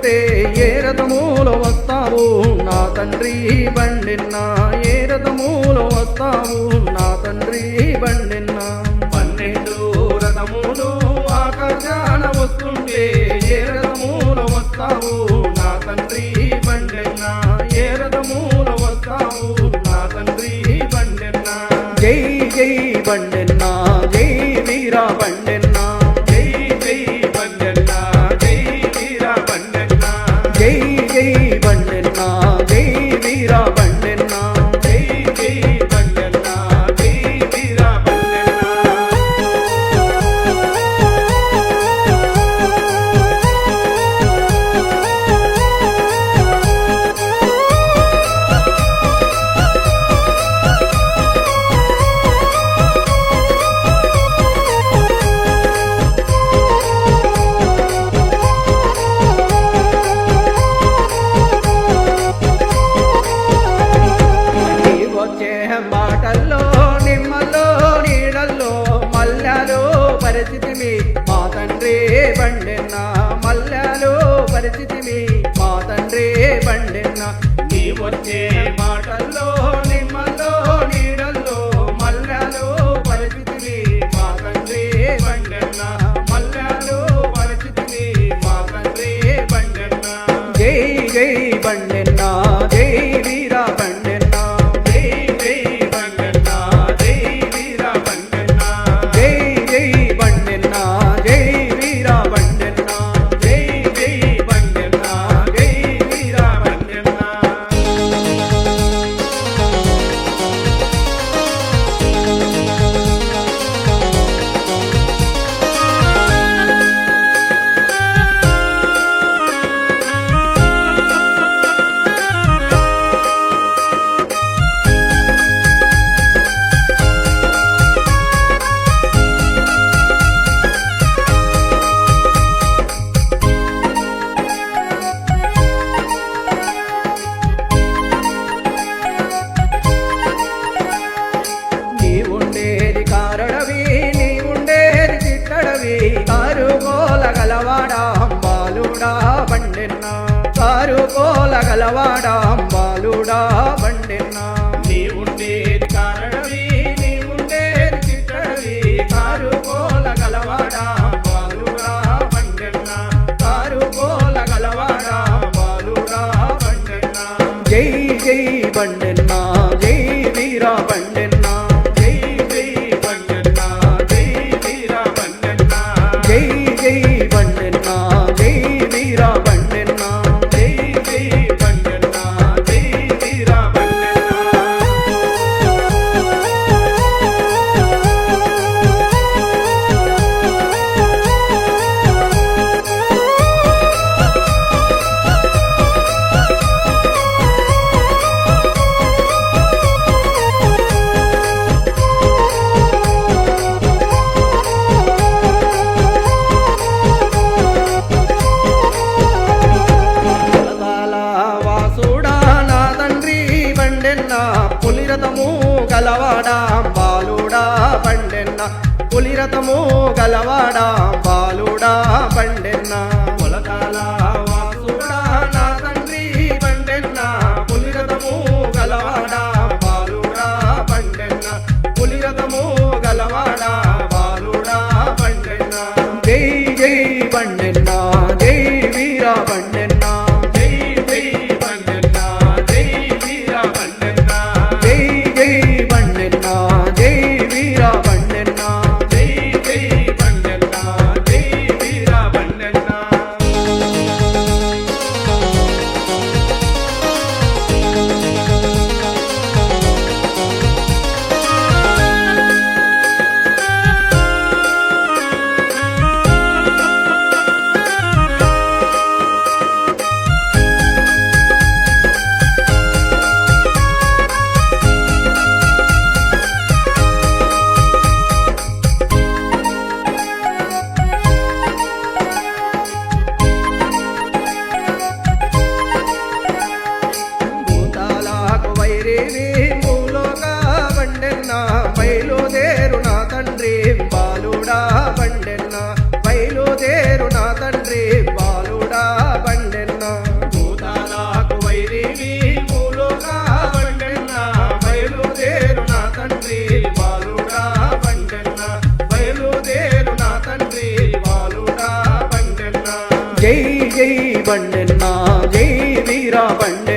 వస్తుంటే ఏ రథములో వస్తావు నా తండ్రి బండిన్న, ఏ రథములో వస్తావు నా తండ్రి బండిన్న. 12 రథములు ఆకాశాన వస్తుంటే ఏ రథములో వస్తావు నా తండ్రి బండిన్న, ఏ రథములో వస్తావు నా తండ్రి బండిన్న. జై జై బండిన్న, జై వీరా బండిన్న, జై జై బండిన్న, జై వీరా బండిన్న, జై జై బండిన్న, జై వీరా బండిన్న, జై జై బండిన్న, జై వీరా బండిన్న. మాటల్లో నిమ్మల్లో నీడల్లో మల్లాలో పరిస్థితిమి మా తండ్రి బండిన్న, మల్లాలో పరిస్థితిమి మా తండ్రి బండిన్న. నీ వచ్చే మాటల్లో నిమ్మల్లో నీడల్లో మల్లాలో పరిస్థితిమి మా తండ్రి బండిన్న, మల్లాలో పరిస్థితిమి మా తండ్రి బండిన్న. జై జై బండిన్న, జై వీరా బండిన్న, కారుకోల గలవాడా బాలుడా బండిన్న, కారుకోల గలవాడా బాలుడా బండిన్న. నీవుండేది కారణవి, నీవుండేది చిట్టడవి, కారుకోల గలవాడా బాలుడా బండిన్న, కారుకోల గలవాడా బాలుడా బండిన్న. జై జై బండిన్న, జై వీరా బండిన్న, జై జై బండిన్న, జై వీరా బండిన్న, జై జై బండిన్న, జై వీరా బండిన్న, జై జై బండిన్న, జై వీరా బండిన్న. పులిరథము గలవాడా బాలుడా బండెన్న, పులిరథము గలవాడా బాలుడా బండెన్న. పొలకాల వాసుడా నా తండ్రి బండెన్న, పులిరథము గలవాడా బాలుడా బండెన్న, పులిరథము గలవాడా బాలుడా బండెన్న. జై జై బండెన్న, జై వీరా బండెన్న, జై జై బండెన్న, జై వీరా బండెన్న, జై జై బండెన్న, జై వీరా బండెన్న, జై జై బండెన్న, జై వీరా బండెన్న. బండెన్న జై వీర బండెన్న